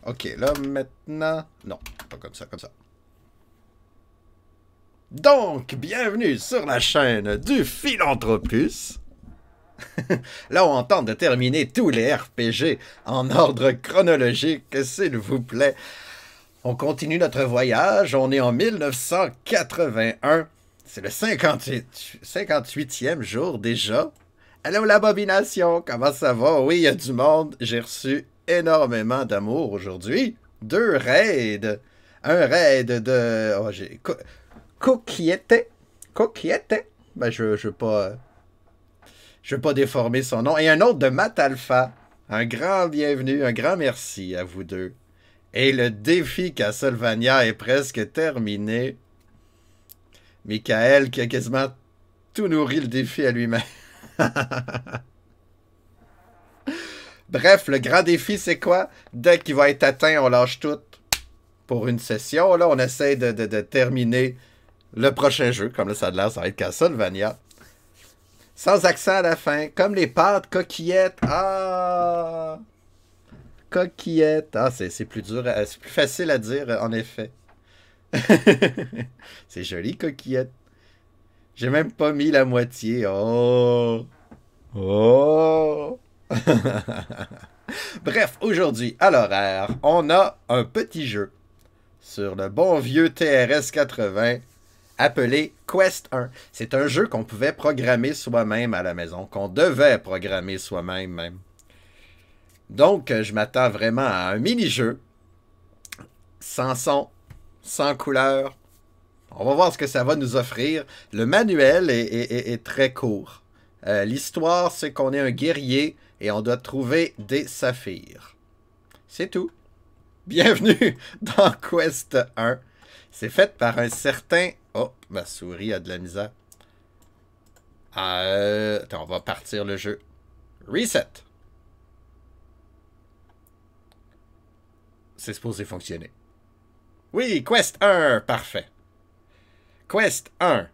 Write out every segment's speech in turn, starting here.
Ok, là, maintenant... Non, pas comme ça, comme ça. Donc, bienvenue sur la chaîne du Philanthropus. Là, on tente de terminer tous les RPG en ordre chronologique, s'il vous plaît. On continue notre voyage, on est en 1981. C'est le 58e jour déjà. Allô l'abomination, comment ça va? Oui, il y a du monde. J'ai reçu énormément d'amour aujourd'hui. 2 raids. Un raid de... Oh, j'ai... Coquiette. Coquiette. Ben, je veux pas... Je veux pas déformer son nom. Et un autre de Matt Alpha. Un grand bienvenue, un grand merci à vous deux. Et le défi Castlevania est presque terminé. Michael qui a quasiment tout nourri le défi à lui-même. Bref, le grand défi, c'est quoi? Dès qu'il va être atteint, on lâche tout pour une session. Là, on essaie de terminer le prochain jeu. Comme là, ça a l'air, ça va être Castlevania. Sans accent à la fin. Comme les pâtes, coquillettes. Ah! Coquillettes. Ah, c'est plus dur, c'est plus facile à dire, en effet. C'est joli, coquillette. J'ai même pas mis la moitié. Oh! Oh! Bref, aujourd'hui, à l'horaire, on a un petit jeu sur le bon vieux TRS 80 appelé Quest 1. C'est un jeu qu'on pouvait programmer soi-même à la maison, qu'on devait programmer soi-même même. Donc, je m'attends vraiment à un mini-jeu, sans son, sans couleur. On va voir ce que ça va nous offrir. Le manuel est très court. L'histoire, c'est qu'on est un guerrier et on doit trouver des saphirs. C'est tout. Bienvenue dans Quest 1. C'est fait par un certain... Oh, ma souris a de la misère. Attends, on va partir le jeu. Reset. C'est supposé fonctionner. Oui, Quest 1, parfait. Quest 1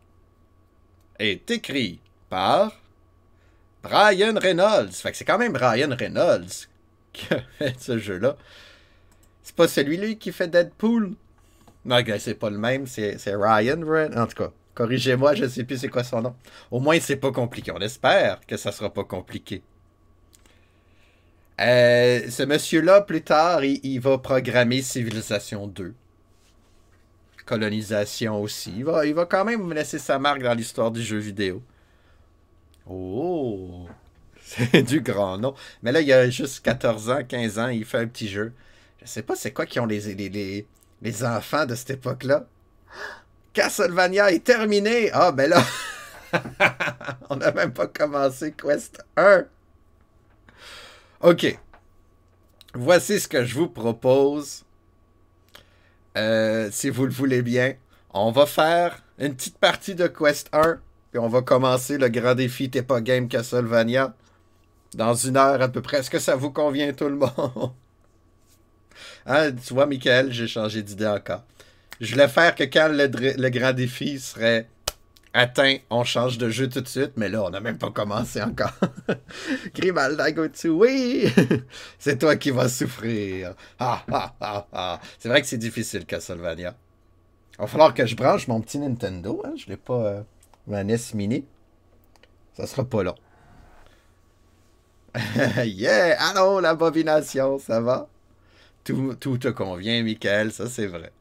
est écrit par Ryan Reynolds. Fait que c'est quand même Ryan Reynolds qui a fait ce jeu-là. C'est pas celui-là qui fait Deadpool? Non, c'est pas le même, c'est Ryan Reynolds. En tout cas, corrigez-moi, je sais plus c'est quoi son nom. Au moins, c'est pas compliqué. On espère que ça sera pas compliqué. Ce monsieur-là, plus tard, il va programmer Civilization 2. Colonisation aussi. Il va quand même laisser sa marque dans l'histoire du jeu vidéo. Oh! C'est du grand nom. Mais là, il a juste 14 ans, 15 ans, il fait un petit jeu. Je sais pas c'est quoi qui ont les enfants de cette époque-là. Castlevania est terminé! Ah, ben là, on n'a même pas commencé Quest 1. OK. Voici ce que je vous propose. Si vous le voulez bien. On va faire une petite partie de Quest 1. Puis on va commencer le grand défi T'es pas game Castlevania. Dans 1 heure à peu près. Est-ce que ça vous convient tout le monde? Hein, tu vois, Michael, j'ai changé d'idée encore. Je voulais faire que quand le grand défi serait atteint, on change de jeu tout de suite. Mais là, on n'a même pas commencé encore. Grimaldagotu, oui! C'est toi qui vas souffrir. Ah, ah, ah, ah. C'est vrai que c'est difficile, Castlevania. Il va falloir que je branche mon petit Nintendo. Hein? Je l'ai pas... ma NES Mini. Ça sera pas long. Yeah! Allô, l'abomination, ça va? Tout te convient, Michael, ça c'est vrai.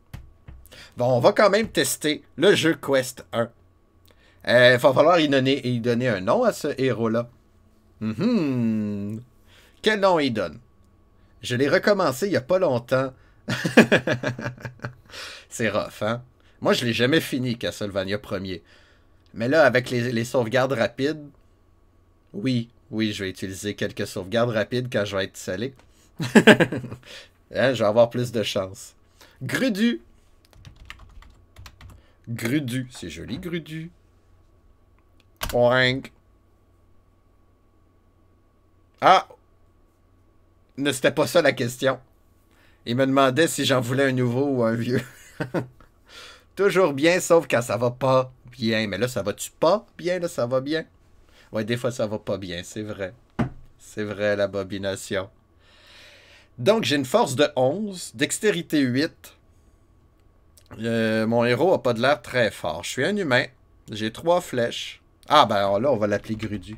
Bon, on va quand même tester le jeu Quest 1. Il va falloir y donner un nom à ce héros-là. Quel nom il donne? Je l'ai recommencé il n'y a pas longtemps. C'est rough, hein? Moi, je l'ai jamais fini, Castlevania 1er. Mais là, avec les sauvegardes rapides... Oui, je vais utiliser quelques sauvegardes rapides quand je vais être salé. Hein, je vais avoir plus de chance. Grudu. Grudu. C'est joli, Grudu. Oink. Ah! Ne, c'était pas ça la question. Il me demandait si j'en voulais un nouveau ou un vieux. Toujours bien, sauf quand ça va pas bien. Mais là, ça va-tu pas bien? Là, ça va bien? Ouais, des fois, ça va pas bien, c'est vrai. C'est vrai, l'abomination. Donc, j'ai une force de 11, dextérité 8. Mon héros a pas de l'air très fort. Je suis un humain. J'ai 3 flèches. Ah, ben alors là, on va l'appeler Grudu.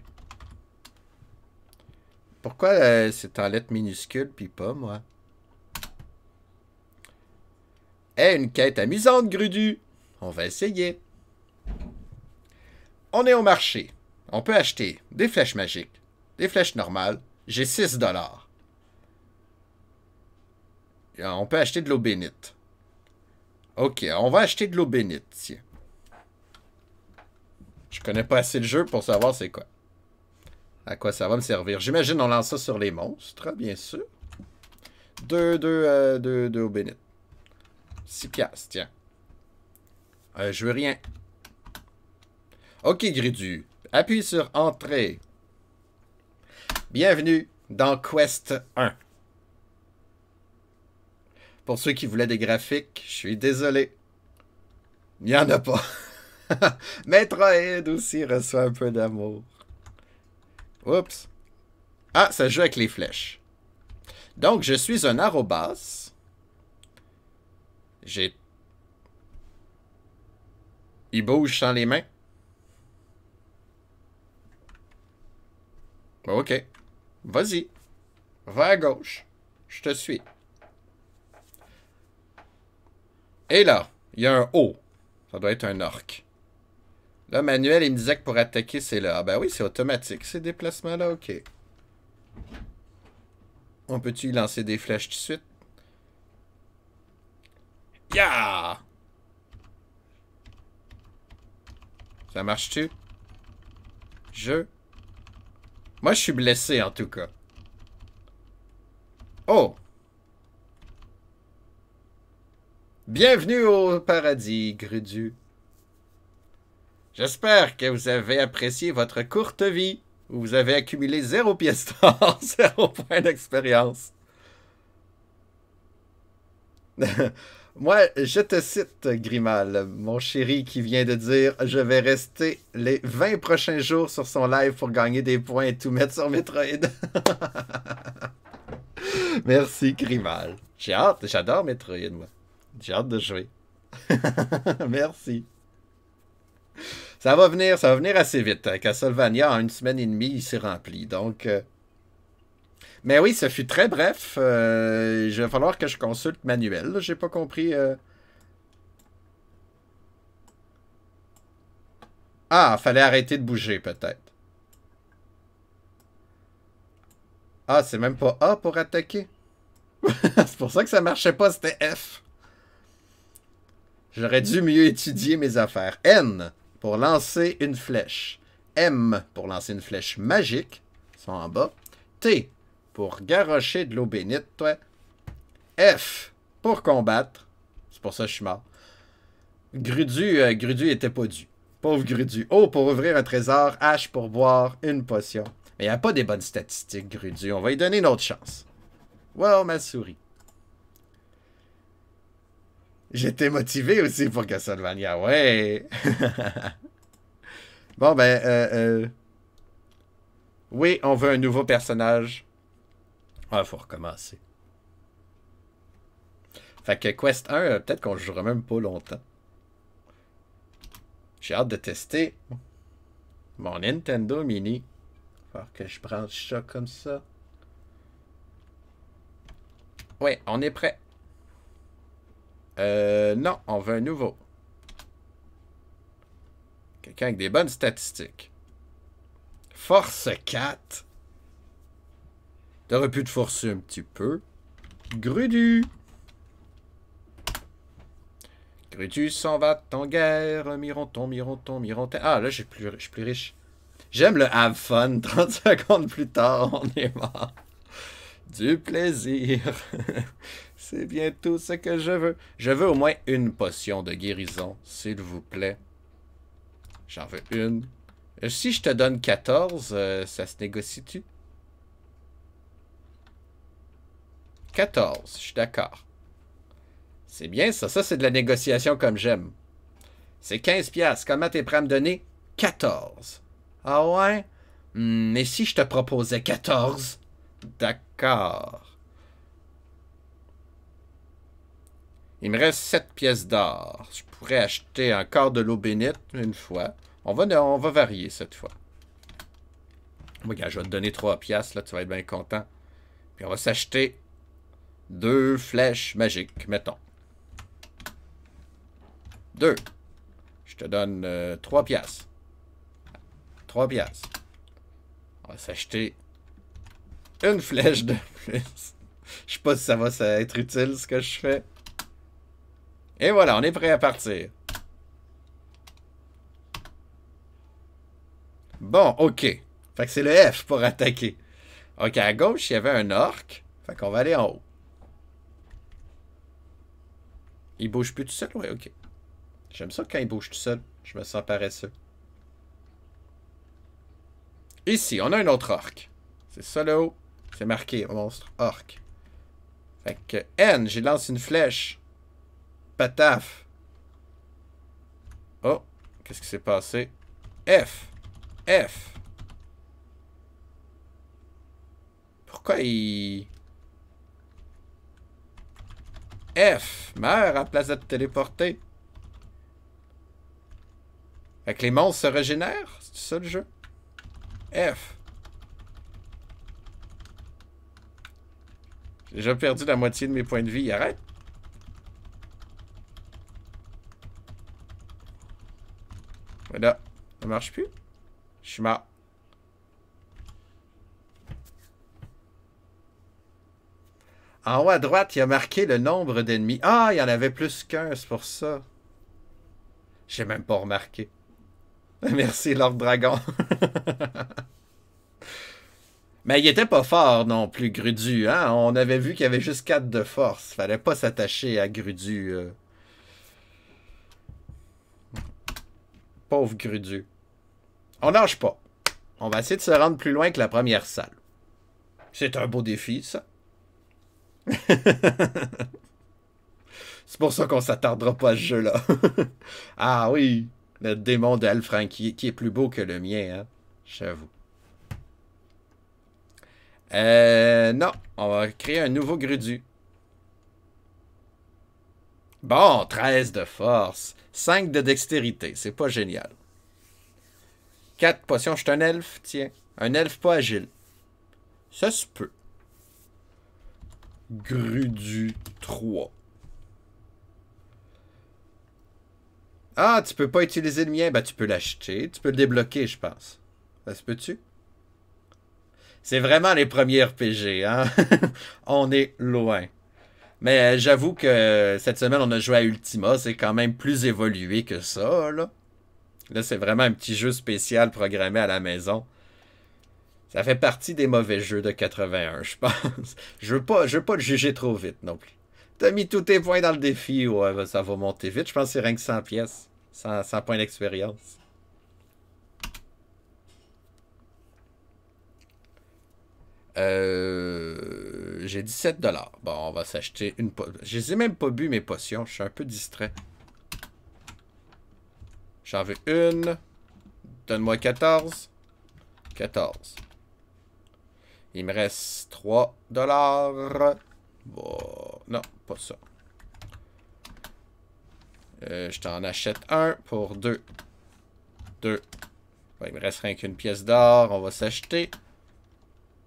Pourquoi c'est en lettres minuscules, puis pas, moi? Une quête amusante, Grudu. On va essayer. On est au marché. On peut acheter des flèches magiques, des flèches normales. J'ai 6 $. On peut acheter de l'eau bénite. Ok, on va acheter de l'eau bénite, tiens. Je connais pas assez le jeu pour savoir c'est quoi. À quoi ça va me servir. J'imagine on lance ça sur les monstres, bien sûr. Deux eau bénite. 6 piastres, tiens. Je veux rien. Ok, Grudu. Appuie sur Entrée. Bienvenue dans Quest 1. Pour ceux qui voulaient des graphiques, je suis désolé. Il n'y en a pas. Metroid aussi reçoit un peu d'amour. Oups. Ah, ça joue avec les flèches. Donc, je suis un arrobas. Il bouge sans les mains. Ok. Vas-y. Va à gauche. Je te suis. Et là, il y a un O. Ça doit être un orc. Là, Manuel, il me disait que pour attaquer, c'est là. Ah ben oui, c'est automatique, ces déplacements-là. Ok. On peut-tu y lancer des flèches tout de suite? Ya! Ça marche-tu? Moi, je suis blessé, en tout cas. Oh! Bienvenue au paradis, Grudu. J'espère que vous avez apprécié votre courte vie, où vous avez accumulé 0 pièces d'or, 0 point d'expérience. Moi, je te cite, Grimal, mon chéri qui vient de dire « Je vais rester les 20 prochains jours sur son live pour gagner des points et tout mettre sur Metroid. » Merci, Grimal. J'ai hâte, j'adore Metroid, moi. J'ai hâte de jouer. Merci. Ça va venir assez vite. Castlevania, en 1 semaine et demie, il s'est rempli. Donc, mais oui, ça fut très bref. Il va falloir que je consulte Manuel. J'ai pas compris. Ah, fallait arrêter de bouger, peut-être. Ah, c'est même pas A pour attaquer. C'est pour ça que ça marchait pas, c'était F. J'aurais dû mieux étudier mes affaires. N pour lancer une flèche. M pour lancer une flèche magique. Ils sont en bas. T pour garrocher de l'eau bénite, toi. F pour combattre. C'est pour ça que je suis mort. Grudu était pas dû. Pauvre Grudu. O pour ouvrir un trésor. H pour boire une potion. Mais il n'y a pas des bonnes statistiques, Grudu. On va lui donner une autre chance. Wow, ma souris. J'étais motivé aussi pour Castlevania. Ouais. Bon, ben, oui, on veut un nouveau personnage. Ah, faut recommencer. Fait que Quest 1, peut-être qu'on jouera même pas longtemps. J'ai hâte de tester mon Nintendo Mini. Faut que je branche ça comme ça. Ouais, on est prêt. Non, on veut un nouveau. Quelqu'un avec des bonnes statistiques. Force 4. T'aurais pu te forcer un petit peu. Grudu. Grudu s'en va en guerre. Mironton, mironton, mironton. Ah, là, je suis plus riche. J'aime le have fun. 30 secondes plus tard, on est mort. Du plaisir. C'est bien tout ce que je veux. Je veux au moins une potion de guérison, s'il vous plaît. J'en veux une. Si je te donne 14, ça se négocie-tu? 14, je suis d'accord. C'est bien ça. Ça, c'est de la négociation comme j'aime. C'est 15 piastres. Comment t'es prêt à me donner? 14. Ah ouais? Mais si je te proposais 14? D'accord. Il me reste 7 pièces d'or. Je pourrais acheter encore de l'eau bénite une fois. On va varier cette fois. Regarde, je vais te donner 3 piastres, là, tu vas être bien content. Puis on va s'acheter 2 flèches magiques, mettons. 2. Je te donne 3 piastres. 3 piastres. On va s'acheter une flèche de plus. Je sais pas si ça va être utile, ce que je fais. Et voilà, on est prêt à partir. Bon, OK. Fait que c'est le F pour attaquer. OK, à gauche, il y avait un orc. Fait qu'on va aller en haut. Il bouge plus tout seul? Ouais, OK. J'aime ça quand il bouge tout seul. Je me sens paresseux. Ici, on a un autre orc. C'est ça là-haut. C'est marqué, monstre orc. Fait que N, j'ai lancé une flèche. Pataf. Oh, qu'est-ce qui s'est passé? F. F. Pourquoi il... F. Meurt en place de te téléporter. Fait que les monstres se régénèrent? C'est ça le jeu? F. J'ai déjà perdu la moitié de mes points de vie. Arrête. Voilà. Ça marche plus. Je suis mort. En haut à droite, il y a marqué le nombre d'ennemis. Ah, il y en avait plus qu'un, c'est pour ça. J'ai même pas remarqué. Merci, Lord Dragon. Mais il était pas fort non plus, Grudu. Hein? On avait vu qu'il y avait juste 4 de force. Fallait pas s'attacher à Grudu. Pauvre Grudu. On nage pas. On va essayer de se rendre plus loin que la première salle. C'est un beau défi, ça. C'est pour ça qu'on s'attardera pas à ce jeu-là. Ah oui, le démon d'Alfranc qui est plus beau que le mien, hein. J'avoue. Non, on va créer un nouveau Grudu. Bon, 13 de force, 5 de dextérité, c'est pas génial. 4 potions, je suis un elfe, tiens. Un elfe pas agile. Ça se peut. Grudu 3. Ah, tu peux pas utiliser le mien? Ben, tu peux l'acheter. Tu peux le débloquer, je pense. Ça se peut-tu? C'est vraiment les premiers RPG, hein? On est loin. Mais j'avoue que cette semaine, on a joué à Ultima. C'est quand même plus évolué que ça, là. Là, c'est vraiment un petit jeu spécial programmé à la maison. Ça fait partie des mauvais jeux de 81, je pense. Je veux pas le juger trop vite non plus. T'as mis tous tes points dans le défi, ouais, ça va monter vite. Je pense que c'est rien que 100 pièces. 100 points d'expérience. J'ai 17 $. Bon, on va s'acheter une potion. Je les ai même pas bu mes potions. Je suis un peu distrait. J'en veux une. Donne-moi 14. 14. Il me reste 3 $. Bon, non, pas ça. Je t'en achète un pour 2. 2. Bon, il me reste rien qu'une pièce d'or. On va s'acheter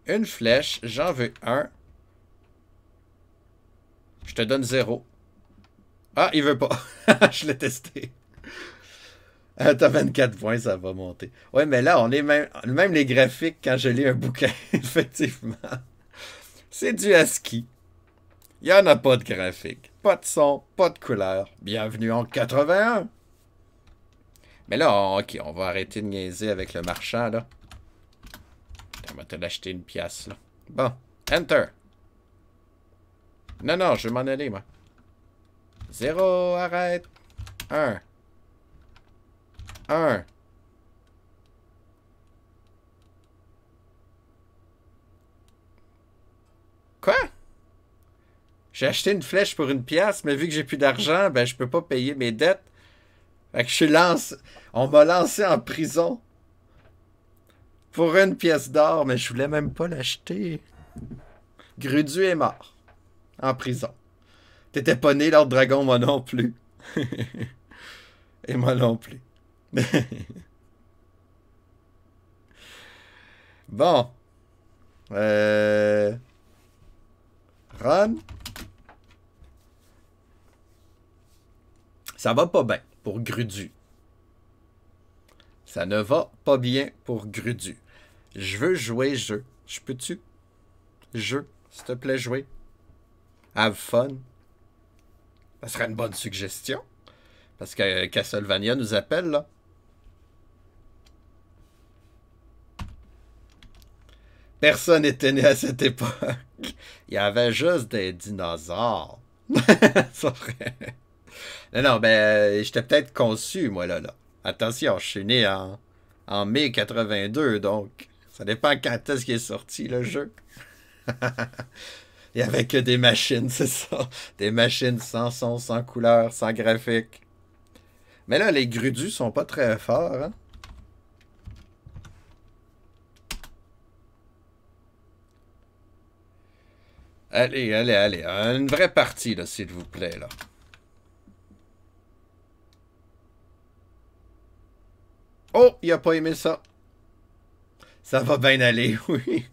une flèche. J'en veux un. Je te donne 0. Ah, il veut pas. Je l'ai testé. T'as 24 points, ça va monter. Ouais, mais là, on est même les graphiques quand je lis un bouquin, effectivement. C'est du ASCII. Il n'y en a pas de graphique. Pas de son, pas de couleur. Bienvenue en 81. Mais là, OK, on va arrêter de niaiser avec le marchand, là. On va te l'acheter une pièce, là. Bon, Enter. Non, non, je vais m'en aller, moi. 0, arrête. 1. 1. Quoi? J'ai acheté une flèche pour une pièce, mais vu que j'ai plus d'argent, ben je peux pas payer mes dettes. Fait que je suis lancé. On m'a lancé en prison. Pour une pièce d'or, mais je voulais même pas l'acheter. Grudu est mort. En prison. T'étais pas né, Lord Dragon, moi non plus. Et moi non plus. Bon. Ron. Ça va pas bien pour Grudu. Ça ne va pas bien pour Grudu. Je veux jouer jeu. Je peux-tu? Jeu. S'il te plaît, jouer. Have fun. Ça serait une bonne suggestion. Parce que Castlevania nous appelle, là. Personne n'était né à cette époque. Il y avait juste des dinosaures. C'est vrai. Non, ben, j'étais peut-être conçu, moi, là. Attention, je suis né en mai 82, donc ça dépend quand est-ce qu'il est sorti, le jeu. Il n'y avait que des machines, c'est ça. Des machines sans son, sans couleur, sans graphique. Mais là, les grudus sont pas très forts, hein? Allez, allez, allez. Une vraie partie, là, s'il vous plaît, là. Oh, il a pas aimé ça. Ça va bien aller, oui.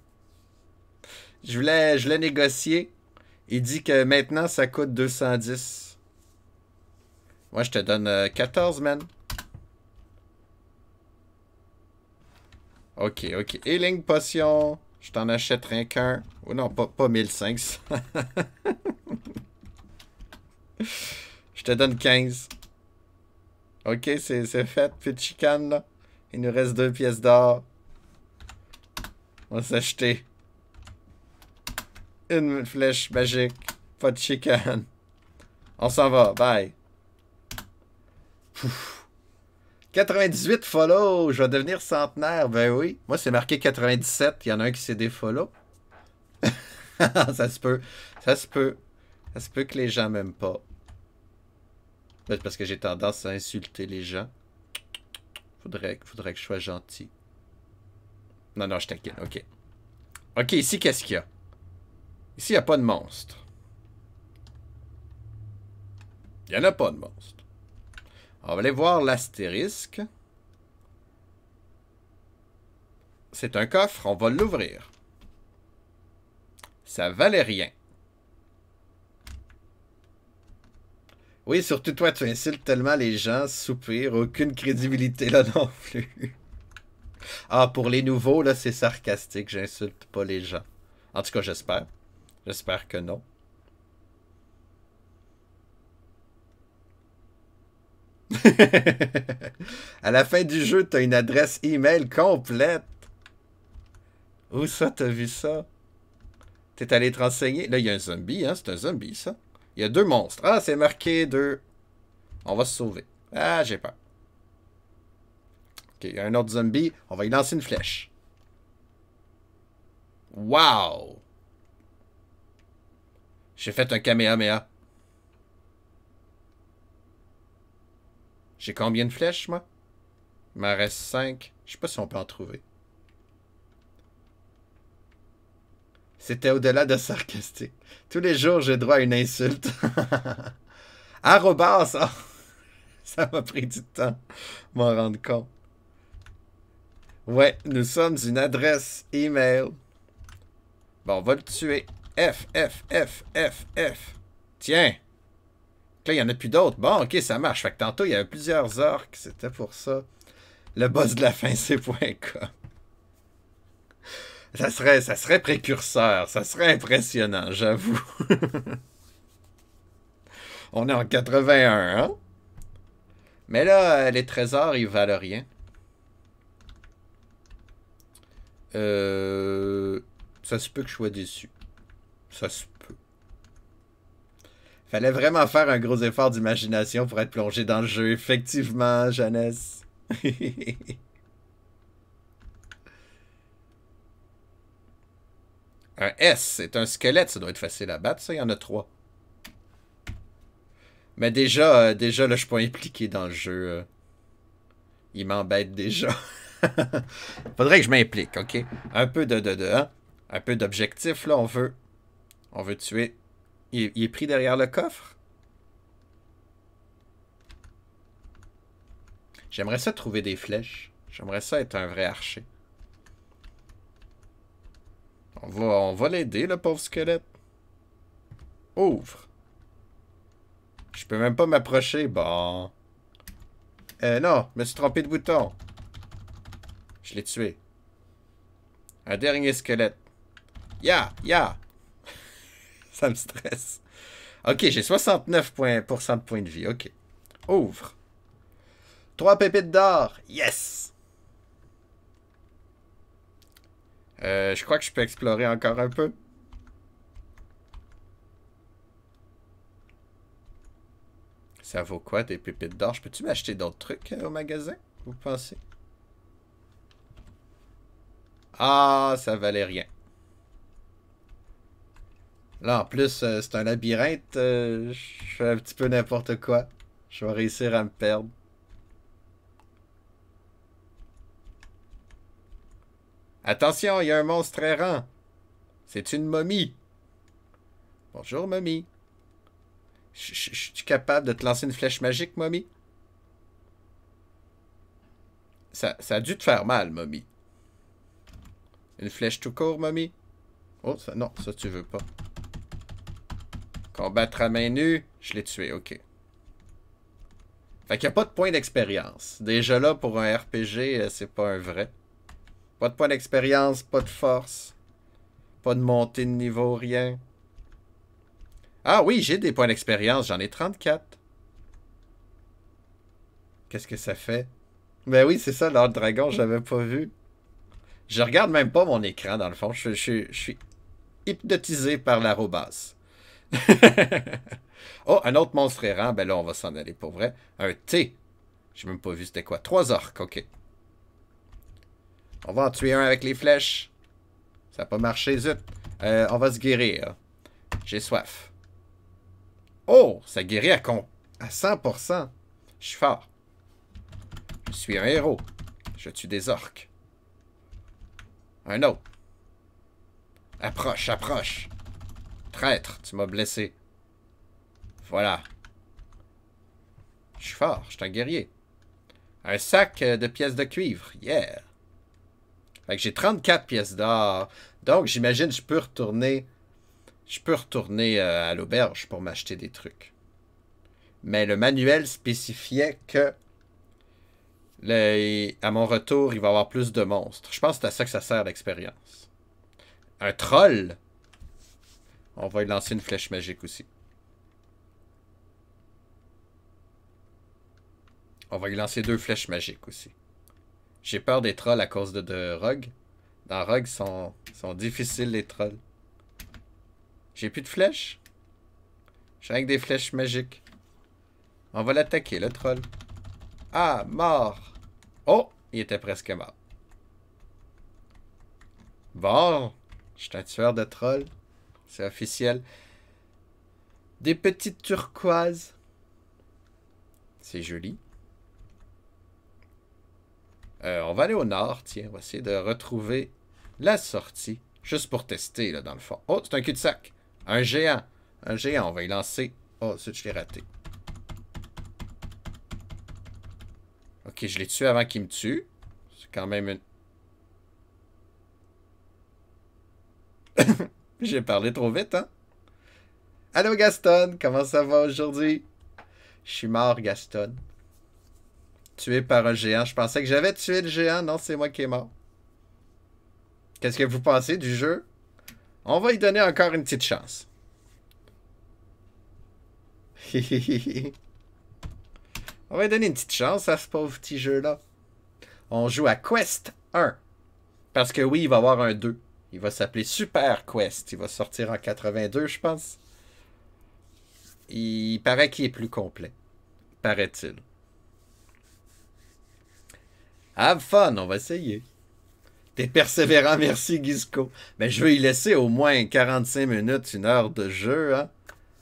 Je voulais négocier. Il dit que maintenant, ça coûte 210. Moi, je te donne 14, man. Ok, ok. Healing potion. Je t'en achète rien qu'un. Oh non, pas 1500. Je te donne 15. Ok, c'est fait. Plus de chicane, là. Il nous reste 2 pièces d'or. On va s'acheter une flèche magique. Pas de chicane. On s'en va. Bye. Pouf. 98 follow. Je vais devenir centenaire. Ben oui. Moi, c'est marqué 97. Il y en a un qui s'est défollow. Ça se peut. Ça se peut. Ça se peut que les gens m'aiment pas. Peut-être parce que j'ai tendance à insulter les gens. Faudrait que je sois gentil. Non, non, je t'inquiète. Ok. Ok, ici, qu'est-ce qu'il y a? Ici, il n'y a pas de monstre. Il n'y en a pas de monstre. On va aller voir l'astérisque. C'est un coffre, on va l'ouvrir. Ça valait rien. Oui, surtout toi, tu insultes tellement les gens, soupir, aucune crédibilité là non plus. Ah, pour les nouveaux, là, c'est sarcastique, j'insulte pas les gens. En tout cas, j'espère. J'espère que non. À la fin du jeu, t'as une adresse email complète. Où ça, t'as vu ça? T'es allé te renseigner? Là, il y a un zombie, hein? C'est un zombie, ça. Il y a 2 monstres. Ah, c'est marqué 2. On va se sauver. Ah, j'ai peur. Ok, il y a un autre zombie. On va y lancer une flèche. Wow! J'ai fait un Kamehameha. J'ai combien de flèches, moi? Il m'en reste 5. Je sais pas si on peut en trouver. C'était au-delà de sarcastique. Tous les jours, j'ai droit à une insulte. Arrobas! Oh, ça m'a pris du temps m'en rendre compte. Ouais, nous sommes une adresse email. Bon, on va le tuer. F, F, F, F, F. Tiens. Là, il n'y en a plus d'autres. Bon, ok, ça marche. Fait que tantôt, il y avait plusieurs orques. C'était pour ça. Le boss de la fin, c'est .com. Ça serait précurseur. Ça serait impressionnant, j'avoue. On est en 81, hein? Mais là, les trésors, ils valent rien. Ça se peut que je sois déçu. Ça se peut. Fallait vraiment faire un gros effort d'imagination pour être plongé dans le jeu. Effectivement, Jeannesse. Un S, c'est un squelette. Ça doit être facile à battre, ça. Il y en a 3. Mais déjà, là, je suis pas impliqué dans le jeu. Il m'embête déjà. Faudrait que je m'implique, ok? Un peu hein? Un peu d'objectif, là, on veut tuer Il est pris derrière le coffre? J'aimerais ça trouver des flèches. J'aimerais ça être un vrai archer. On va l'aider, le pauvre squelette. Ouvre. Je peux même pas m'approcher. Bon. Non, je me suis trompé de bouton. Je l'ai tué. Un dernier squelette. Ya! Ça me stresse. Ok, j'ai 69% de points de vie. Ok. Ouvre. 3 pépites d'or. Yes! Je crois que je peux explorer encore un peu. Ça vaut quoi des pépites d'or? Je peux-tu m'acheter d'autres trucs au magasin? Vous pensez? Ah, ça valait rien. Là, en plus, c'est un labyrinthe. Je fais un petit peu n'importe quoi. Je vais réussir à me perdre. Attention, il y a un monstre errant. C'est une momie. Bonjour, momie. Je suis capable de te lancer une flèche magique, momie? Ça a dû te faire mal, momie. Une flèche tout court, momie? Oh, ça, non, ça tu veux pas. Combattre à main nue, je l'ai tué, ok. Fait qu'il n'y a pas de point d'expérience. Déjà là, pour un RPG, c'est pas un vrai. Pas de point d'expérience, pas de force. Pas de montée de niveau, rien. Ah oui, j'ai des points d'expérience, j'en ai 34. Qu'est-ce que ça fait? Ben oui, c'est ça, l'ordre dragon, j'avais pas vu. Je regarde même pas mon écran, dans le fond. Je suis hypnotisé par l'arrobas. Oh, un autre monstre errant. Ben là, on va s'en aller pour vrai. Un T. J'ai même pas vu c'était quoi. 3 orques, ok. On va en tuer un avec les flèches. Ça n'a pas marché, zut. On va se guérir. J'ai soif. Oh, ça guérit à 100%. Je suis fort. Je suis un héros. Je tue des orques. Un autre. Approche, approche. Traître, tu m'as blessé. Voilà. Je suis fort, je suis un guerrier. Un sac de pièces de cuivre. Yeah. Fait que j'ai 34 pièces d'or. Donc, j'imagine je peux retourner... à l'auberge pour m'acheter des trucs. Mais le manuel spécifiait que à mon retour, il va y avoir plus de monstres. Je pense que c'est à ça que ça sert l'expérience. Un troll? On va lui lancer une flèche magique aussi. On va lui lancer 2 flèches magiques aussi. J'ai peur des trolls à cause de Rogue. Dans Rogue, sont difficiles les trolls. J'ai plus de flèches? J'ai rien que des flèches magiques. On va l'attaquer, le troll. Ah, mort! Oh, il était presque mort. Bon, je suis un tueur de trolls. C'est officiel. Des petites turquoises. C'est joli. On va aller au nord, tiens. On va essayer de retrouver la sortie. Juste pour tester, là, dans le fond. Oh, c'est un cul-de-sac. Un géant. Un géant, on va y lancer. Oh, ça, je l'ai raté. Ok, je l'ai tué avant qu'il me tue. C'est quand même une... J'ai parlé trop vite, hein? Allô, Gaston, comment ça va aujourd'hui? Je suis mort, Gaston. Tué par un géant. Je pensais que j'avais tué le géant. Non, c'est moi qui est mort. Qu'est-ce que vous pensez du jeu? On va y donner encore une petite chance. On va lui donner une petite chance à ce pauvre petit jeu-là. On joue à Quest 1. Parce que oui, il va y avoir un 2. Il va s'appeler Super Quest. Il va sortir en 82, je pense. Il paraît qu'il est plus complet. Paraît-il. Have fun, on va essayer. T'es persévérant, merci Gizco. Mais je veux y laisser au moins 45 minutes, 1 heure de jeu, hein.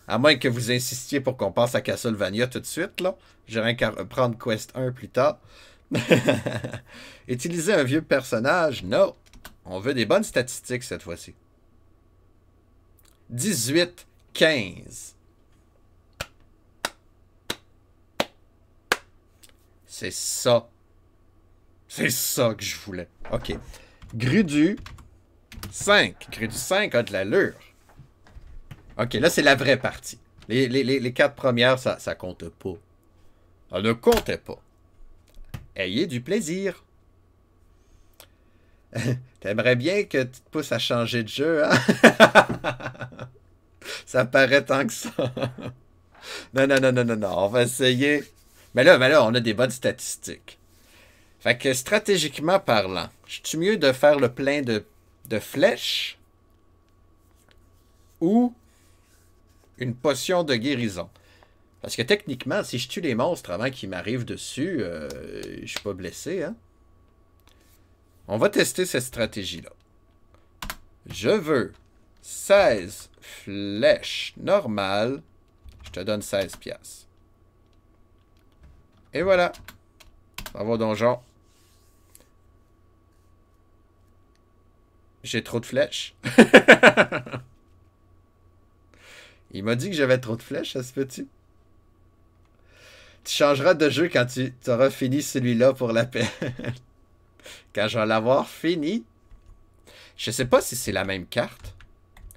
À moins que vous insistiez pour qu'on passe à Castlevania tout de suite, là. J'ai rien qu'à reprendre Quest 1 plus tard. Utiliser un vieux personnage? Non. On veut des bonnes statistiques cette fois-ci. 18 15. C'est ça. C'est ça que je voulais. OK. Grudu 5. Grudu 5 a de l'allure. OK, là, c'est la vraie partie. Les 4 premières, ça compte pas. Ça ne comptait pas. Ayez du plaisir. T'aimerais bien que tu te pousses à changer de jeu, hein? Ça paraît tant que ça. Non, non, non, non, non, non. On va essayer. Mais là, on a des bonnes statistiques. Fait que stratégiquement parlant, je suis mieux de faire le plein de flèches ou une potion de guérison. Parce que techniquement, si je tue les monstres avant qu'ils m'arrivent dessus, je suis pas blessé, hein? On va tester cette stratégie-là. Je veux 16 flèches normales. Je te donne 16 piastres. Et voilà. On va au donjon. J'ai trop de flèches. Il m'a dit que j'avais trop de flèches, ça se peut-tu? Tu changeras de jeu quand tu auras fini celui-là pour la peine. Quand je vais l'avoir fini. Je sais pas si c'est la même carte.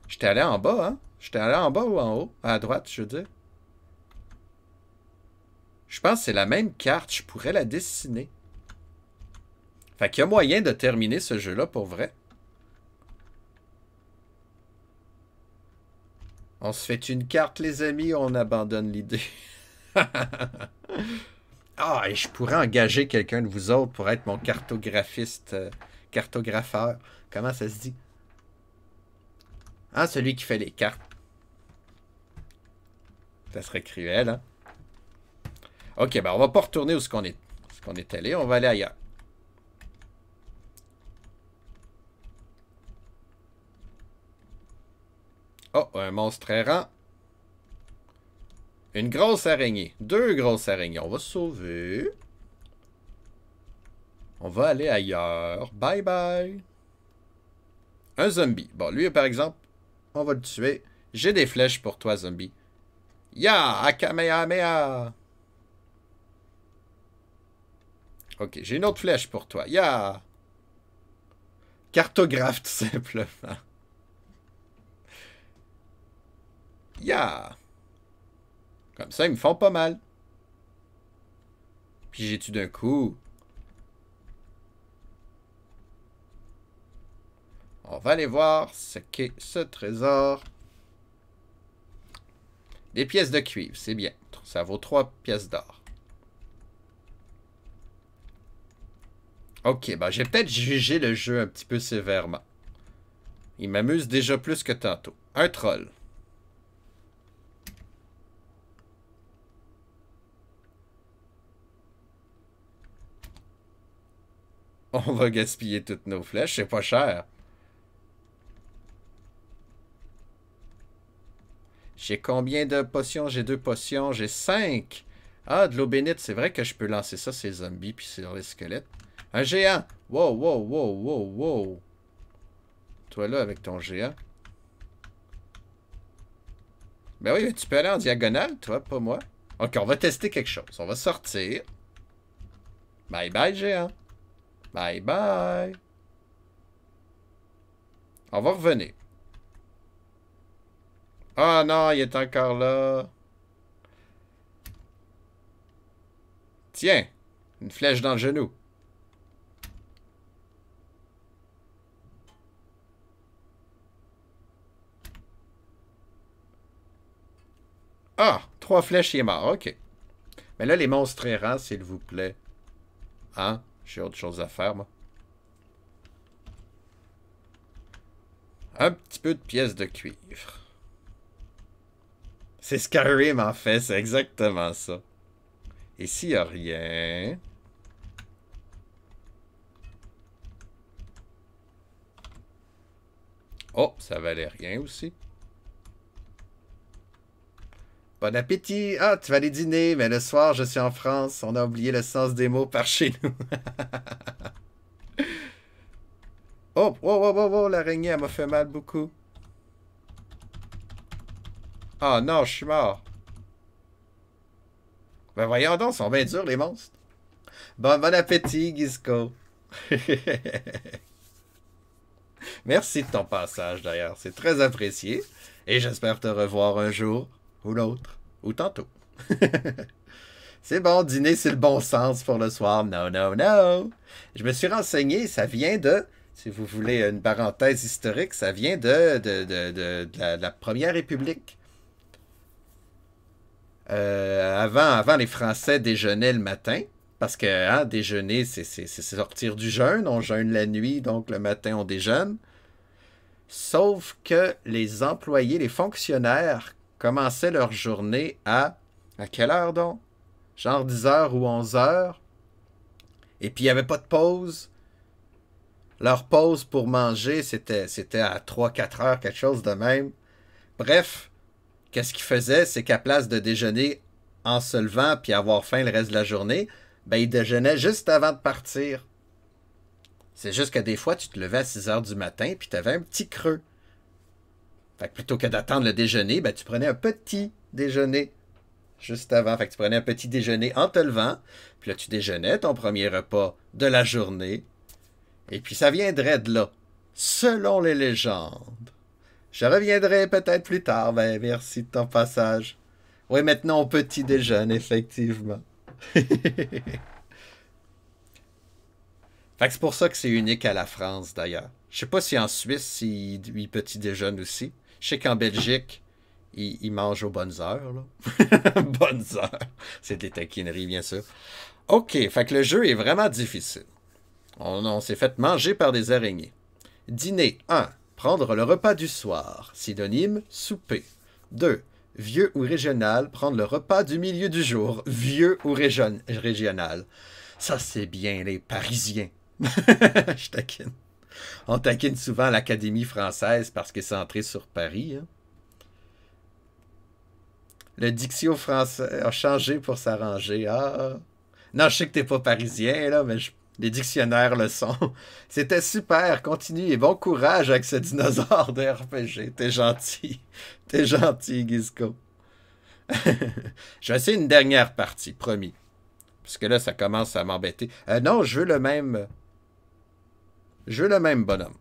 J'étais allé en bas, hein? J'étais allé en bas ou en haut? À droite, je veux dire. Je pense que c'est la même carte. Je pourrais la dessiner. Fait qu'il y a moyen de terminer ce jeu-là pour vrai. On se fait une carte, les amis, ou on abandonne l'idée? Ah, et je pourrais engager quelqu'un de vous autres pour être mon cartographiste, cartographeur. Comment ça se dit? Ah, celui qui fait les cartes. Ça serait cruel, hein? Ok, ben on va pas retourner où ce qu'on est allé. On va aller ailleurs. Oh, un monstre errant. Une grosse araignée. 2 grosses araignées. On va se sauver. On va aller ailleurs. Bye bye. Un zombie. Bon, lui, par exemple, on va le tuer. J'ai des flèches pour toi, zombie. Ya! Akamehameha! Ok, j'ai une autre flèche pour toi. Ya! Cartographe, tout simplement. Ya! Comme ça, ils me font pas mal. Puis j'ai tué d'un coup. On va aller voir ce qu'est ce trésor. Des pièces de cuivre, c'est bien. Ça vaut 3 pièces d'or. Ok, ben j'ai peut-être jugé le jeu un petit peu sévèrement. Il m'amuse déjà plus que tantôt. Un troll. On va gaspiller toutes nos flèches, c'est pas cher. J'ai combien de potions? J'ai 2 potions, j'ai 5. Ah, de l'eau bénite, c'est vrai que je peux lancer ça sur les zombies puis sur les squelettes. Un géant! Wow, wow, wow, wow, wow. Toi là, avec ton géant. Ben oui, tu peux aller en diagonale, toi, pas moi. Ok, on va tester quelque chose. On va sortir. Bye bye, géant. Bye bye. On va revenir. Ah non, il est encore là. Tiens, une flèche dans le genou. Ah, 3 flèches, il est mort. OK. Mais là, les monstres errants, s'il vous plaît. Hein? J'ai autre chose à faire, moi. Un petit peu de pièces de cuivre. C'est Skyrim, en fait. C'est exactement ça. Et s'il n'y a rien... Oh, ça valait rien aussi. Bon appétit! Ah, tu vas aller dîner, mais le soir, je suis en France. On a oublié le sens des mots par chez nous. Oh, oh, oh, oh, oh, l'araignée, elle m'a fait mal beaucoup. Oh non, je suis mort. Ben voyons donc, ils sont bien durs, les monstres. Bon appétit, Gisco. Merci de ton passage, d'ailleurs. C'est très apprécié. Et j'espère te revoir un jour, ou l'autre, ou tantôt. C'est bon, dîner, c'est le bon sens pour le soir. Non, non, non. Je me suis renseigné, ça vient de, si vous voulez une parenthèse historique, ça vient de la Première République. Avant, les Français déjeunaient le matin. Parce que hein, déjeuner, c'est sortir du jeûne. On jeûne la nuit, donc le matin, on déjeune. Sauf que les employés, les fonctionnaires, commençaient leur journée à quelle heure donc? Genre 10 heures ou 11 heures. Et puis, il n'y avait pas de pause. Leur pause pour manger, c'était à 3-4 heures, quelque chose de même. Bref, qu'est-ce qu'ils faisaient? C'est qu'à place de déjeuner en se levant puis avoir faim le reste de la journée, ben, ils déjeunaient juste avant de partir. C'est juste que des fois, tu te levais à 6 heures du matin puis tu avais un petit creux. Fait que plutôt que d'attendre le déjeuner, ben, tu prenais un petit déjeuner juste avant. Fait que tu prenais un petit déjeuner en te levant. Puis là, tu déjeunais ton premier repas de la journée. Et puis ça viendrait de là, selon les légendes. Je reviendrai peut-être plus tard. Ben, merci de ton passage. Oui, maintenant au petit déjeuner, effectivement. Fait que c'est pour ça que c'est unique à la France, d'ailleurs. Je sais pas si en Suisse, ils petit déjeunent aussi. Je sais qu'en Belgique, ils mangent aux bonnes heures, là. Bonnes heures. C'est des taquineries, bien sûr. OK, fait que le jeu est vraiment difficile. On s'est fait manger par des araignées. Dîner 1. Prendre le repas du soir. Synonyme, souper. 2. Vieux ou régional. Prendre le repas du milieu du jour. Vieux ou régional. Ça, c'est bien les Parisiens. Je taquine. On taquine souvent l'Académie française parce qu'elle est centrée sur Paris. Hein. Le dictio français a changé pour s'arranger. Ah. Non, je sais que t'es pas parisien, là, mais les dictionnaires le sont. C'était super. Continue et bon courage avec ce dinosaure de RPG. T'es gentil. T'es gentil, Gisco. Je vais essayer une dernière partie, promis. Parce que là, ça commence à m'embêter. Non, je veux le même... Je veux le même bonhomme.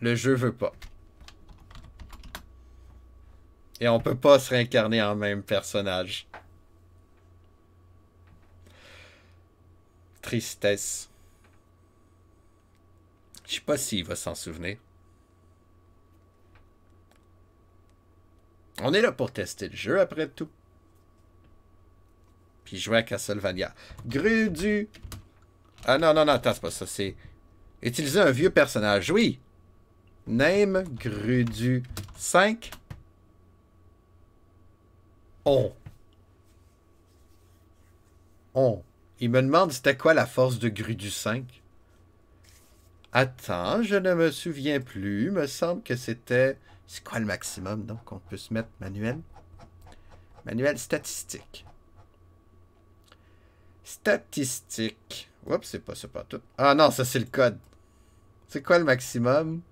Le jeu veut pas. Et on peut pas se réincarner en même personnage. Tristesse. Je sais pas s'il va s'en souvenir. On est là pour tester le jeu, après tout. Puis jouer à Castlevania. Grudu. Ah non, non, non, attends, c'est pas ça. C'est utiliser un vieux personnage. Oui. Name Grudu 5. On. Il me demande c'était quoi la force de Grudu 5. Attends, je ne me souviens plus. Il me semble que c'était... C'est quoi le maximum, donc, qu'on peut se mettre manuel? Manuel statistique. Statistique. Oups, c'est pas tout. Ah non, ça c'est le code. C'est quoi le maximum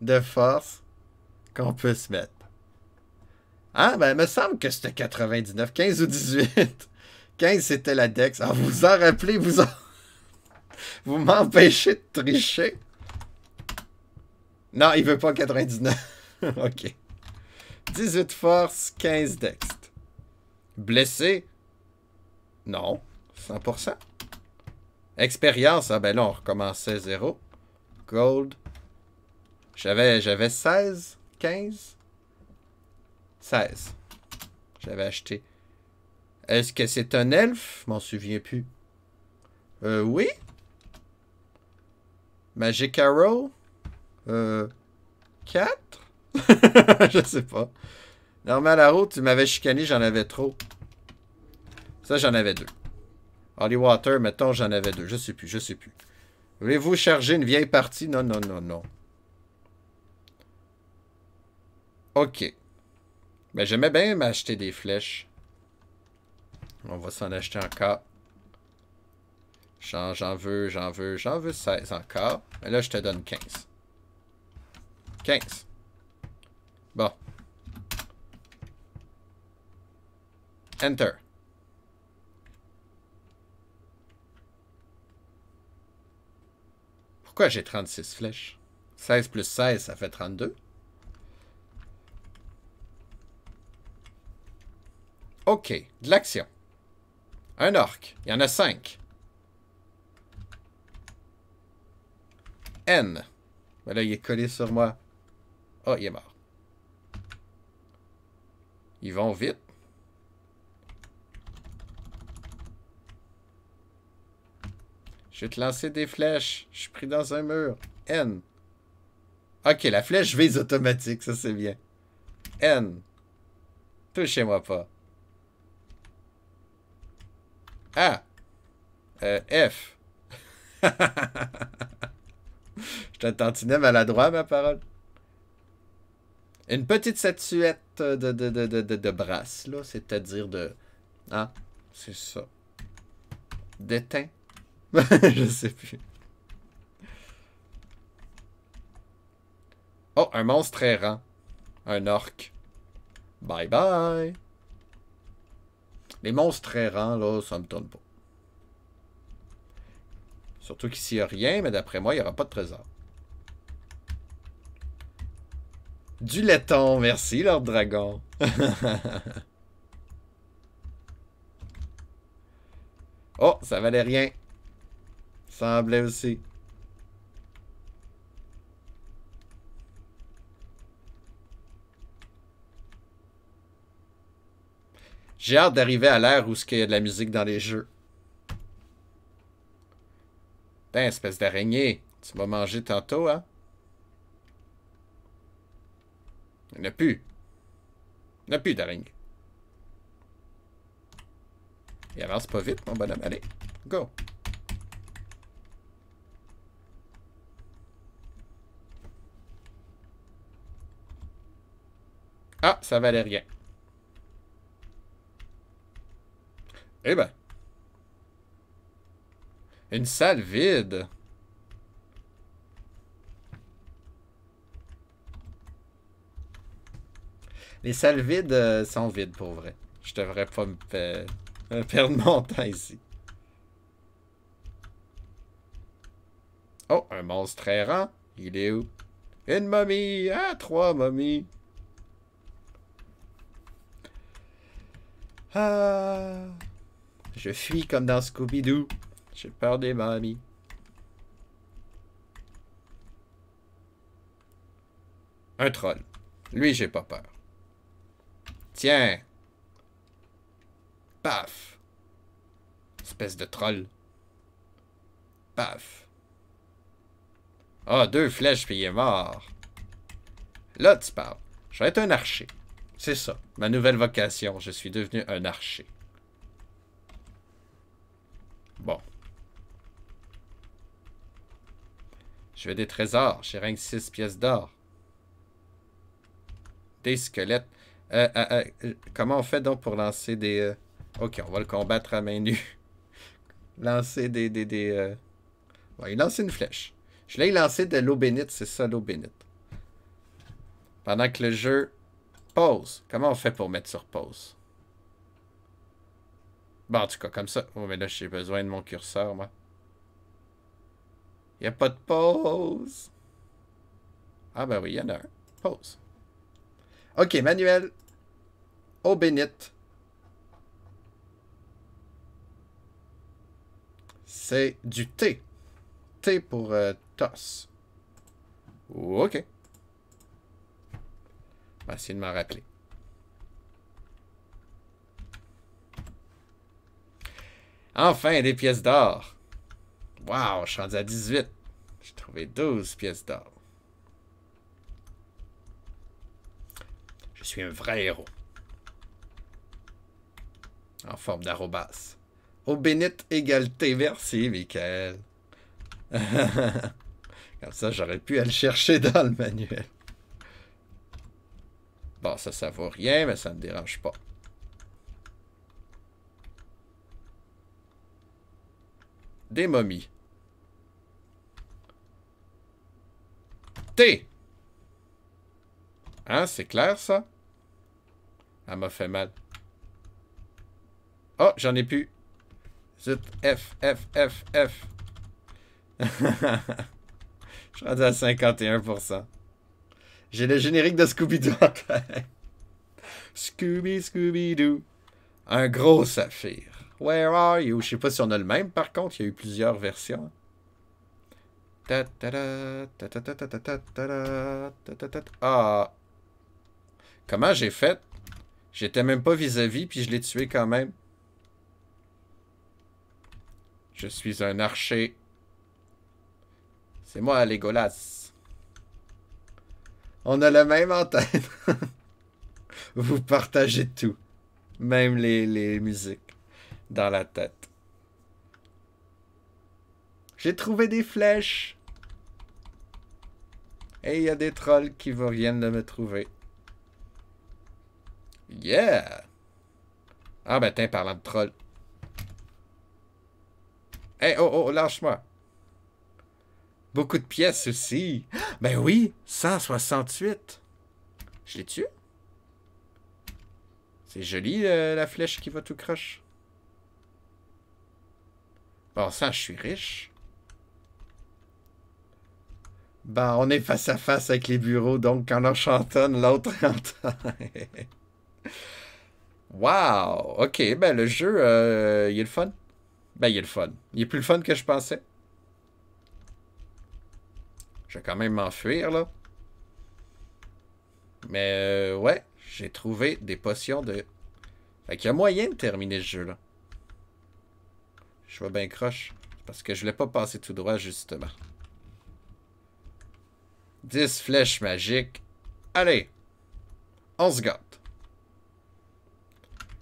de force qu'on peut se mettre? Ah, ben, il me semble que c'était 99, 15 ou 18. 15, c'était la Dex. Ah, vous en rappelez, vous m'empêchez de tricher. Non, il veut pas 99. OK. 18 force, 15 Dex. Blessé? Non. 100%. Expérience? Ah, ben là, on recommençait 0. Gold. J'avais 16, 15. 16. J'avais acheté. Est-ce que c'est un elfe? Je m'en souviens plus. Oui. Magic Arrow? 4? Je sais pas. Normal Arrow, tu m'avais chicané, j'en avais trop. Ça, j'en avais 2. Holy Water, mettons, j'en avais 2. Je sais plus. Voulez-vous charger une vieille partie? Non, non, non, non. OK. Ben, j'aimais bien m'acheter des flèches. On va s'en acheter encore. J'en veux 16 encore. Mais là, je te donne 15. 15. Bon. Enter. Pourquoi j'ai 36 flèches? 16 plus 16, ça fait 32. OK, de l'action. Un orc. Il y en a 5. N. Voilà, il est collé sur moi. Oh, il est mort. Ils vont vite. Je vais te lancer des flèches. Je suis pris dans un mur. N. OK, la flèche vise automatique. Ça, c'est bien. N. Touchez-moi pas. Ah. F. Je te tantinais maladroit, ma parole. Une petite statuette de brasse, là. C'est-à-dire de... Ah, c'est ça. D'étain. Je sais plus. Oh, un monstre errant. Un orc. Bye bye. Les monstres errants, là, ça me tourne pas. Surtout qu'ici, il n'y a rien, mais d'après moi, il n'y aura pas de trésor. Du laiton, merci, Lord Dragon. Oh, ça valait rien. Semblait aussi. J'ai hâte d'arriver à l'ère où il y a de la musique dans les jeux. Putain, espèce d'araignée. Tu m'as mangé tantôt, hein? Il n'y en a plus. Il n'y en a plus d'araignée. Il avance pas vite, mon bonhomme. Allez, go. Ah, ça valait rien. Eh ben. Une salle vide. Les salles vides sont vides pour vrai. Je devrais pas me perdre mon temps ici. Oh, un monstre errant. Il est où? Une momie. Ah, 3 momies. Ah. Je fuis comme dans Scooby-Doo. J'ai peur des momies. Un troll. Lui, j'ai pas peur. Tiens. Paf. Espèce de troll. Paf. Ah, 2 flèches puis il est mort. Là, tu parles. Je vais être un archer. C'est ça. Ma nouvelle vocation. Je suis devenu un archer. Bon. Je veux des trésors. J'ai rien que 6 pièces d'or. Des squelettes. Comment on fait donc pour lancer des... Ok, on va le combattre à main nue. Lancer des ouais, il lance une flèche. Je l'ai lancé de l'eau bénite, c'est ça l'eau bénite. Pendant que le jeu... Pause. Comment on fait pour mettre sur pause? Bon, en tout cas, comme ça. Oh, mais là, j'ai besoin de mon curseur, moi. Il n'y a pas de pause. Ah ben oui, il y en a un. Pause. Ok, manuel. Eau bénite. C'est du thé. Thé pour toss. Ok. On va essayer de m'en rappeler. Enfin, des pièces d'or. Wow, je suis rendu à 18. J'ai trouvé 12 pièces d'or. Je suis un vrai héros. En forme d'arrobas. Eau bénite égale thé. Merci, Michael. Comme ça, j'aurais pu aller le chercher dans le manuel. Bon, ça vaut rien, mais ça ne me dérange pas. Des momies. Thé. Hein, c'est clair, ça? Elle m'a fait mal. Oh, j'en ai plus. Zut, F, F, F, F. Je suis rendu à 51%. J'ai le générique de Scooby-Doo en tête. Scooby, Scooby-Doo. Un gros saphir. Where are you? Je sais pas si on a le même, par contre. Il y a eu plusieurs versions. Ah. Comment j'ai fait? J'étais même pas vis-à-vis, puis je l'ai tué quand même. Je suis un archer. C'est moi, Legolas. On a le même en tête. Vous partagez tout. Même les musiques. Dans la tête. J'ai trouvé des flèches. Et il y a des trolls qui viennent de me trouver. Yeah! Ah ben tiens, parlant de trolls. Hey, oh, oh, lâche-moi. Beaucoup de pièces aussi. Ben oui, 168. Je l'ai tué? C'est joli, la flèche qui va tout croche. Bon sang, je suis riche. Ben, on est face à face avec les bureaux, donc quand on chantonne, l'autre entend. Wow! Ok, ben le jeu, il est le fun. Ben, il est le fun. Il est plus le fun que je pensais. Je vais quand même m'enfuir, là. Mais, ouais, j'ai trouvé des potions de... Fait qu'il y a moyen de terminer ce jeu-là. Je vois bien croche. Parce que je voulais pas passer tout droit, justement. 10 flèches magiques. Allez! On se gâte.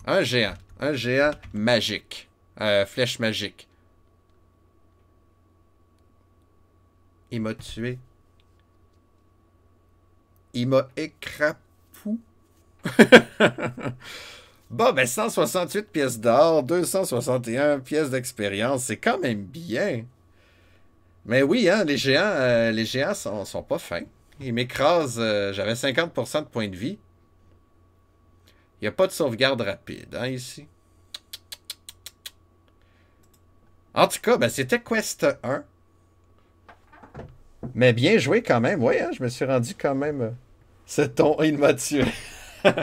Un géant. Un géant magique. Flèche magique. Il m'a tué. Il m'a écrapou. Bon, ben 168 pièces d'or, 261 pièces d'expérience, c'est quand même bien. Mais oui, hein, les géants sont pas fins. Ils m'écrasent, j'avais 50% de points de vie. Il n'y a pas de sauvegarde rapide, hein, ici. En tout cas, ben, c'était Quest 1. Mais bien joué quand même. Oui, hein, je me suis rendu quand même. Ce ton, il m'a tué.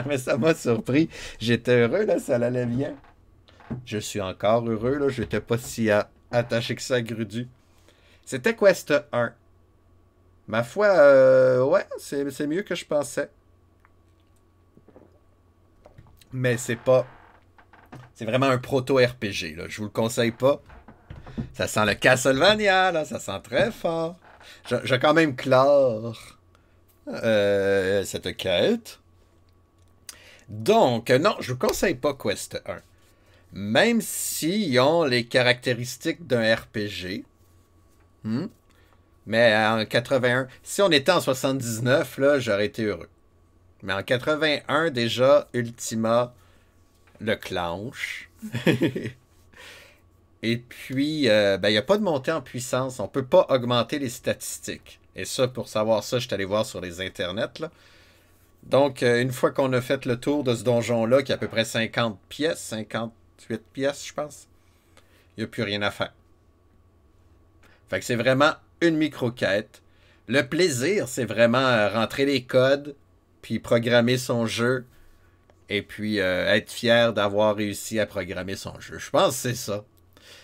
Mais ça m'a surpris. J'étais heureux, là, ça allait bien. Je suis encore heureux, là. J'étais pas si attaché que ça à Grudu. C'était Quest 1. Ma foi, ouais, c'est mieux que je pensais. Mais c'est pas... C'est vraiment un proto-RPG, là. Je vous le conseille pas. Ça sent le Castlevania, là. Ça sent très fort. J'ai quand même clore cette quête. Donc, non, je vous conseille pas Quest 1. Même s'ils ont les caractéristiques d'un RPG. Mais en 81, si on était en 79, là, j'aurais été heureux. Mais en 81, déjà, Ultima le clenche. Et puis, ben, il n'y a pas de montée en puissance. On ne peut pas augmenter les statistiques. Et ça, pour savoir ça, je suis allé voir sur les internets, là. Donc, une fois qu'on a fait le tour de ce donjon-là, qui a à peu près 50 pièces, 58 pièces, je pense, il n'y a plus rien à faire. Fait que c'est vraiment une micro-quête. Le plaisir, c'est vraiment rentrer les codes, puis programmer son jeu, et puis être fier d'avoir réussi à programmer son jeu. Je pense que c'est ça.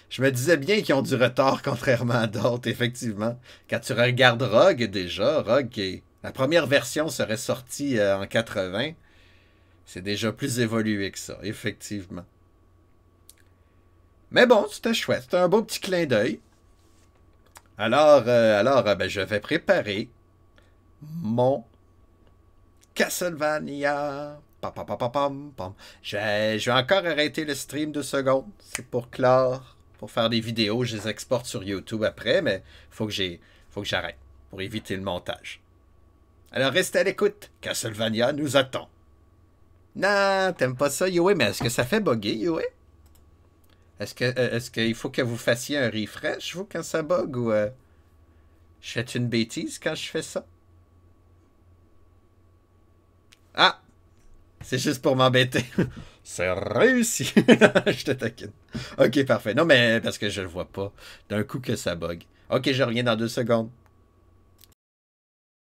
Je me disais bien qu'ils ont du retard, contrairement à d'autres, effectivement. Quand tu regardes Rogue, déjà, Rogue, la première version serait sortie en 80. C'est déjà plus évolué que ça, effectivement. Mais bon, c'était chouette. C'était un beau petit clin d'œil. Alors, ben, je vais préparer mon Castlevania. Je vais encore arrêter le stream 2 secondes. C'est pour clore, pour faire des vidéos. Je les exporte sur YouTube après, mais faut que j'arrête pour éviter le montage. Alors, restez à l'écoute. Castlevania nous attend. Non, t'aimes pas ça, Yoé, mais est-ce que ça fait bugger, Yoé? Est-ce qu'il faut que vous fassiez un refresh, vous, quand ça bug, ou je fais une bêtise quand je fais ça? C'est juste pour m'embêter. C'est réussi. Je te taquine. Ok, parfait. Non, mais parce que je le vois pas. D'un coup que ça bug. Ok, je reviens dans 2 secondes.